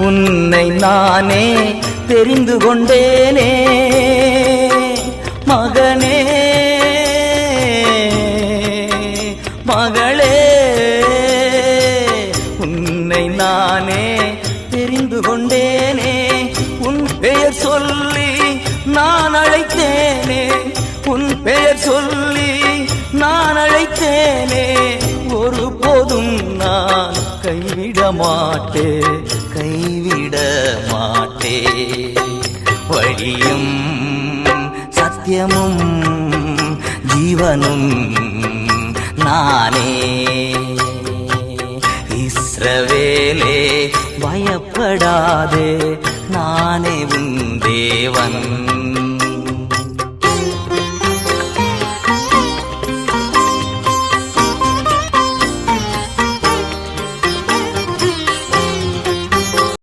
உன்னை நானே தெரிந்து கொண்டேனே மகனே மகளே, உன்னை நானே தெரிந்து கொண்டேனே. உன் பெயர் சொல்லி நான் அழைத்தேனே, உன் பெயர் சொல்லி நான் அழைத்தேனே. ஒருபோதும் நான் கைவிட மாட்டேன், கைவிட மாட்டேன். வழியும் சத்தியமும் ஜீவனும் நானே. இஸ்ரவேலே பயப்படாதே, நானே உன் தேவன்.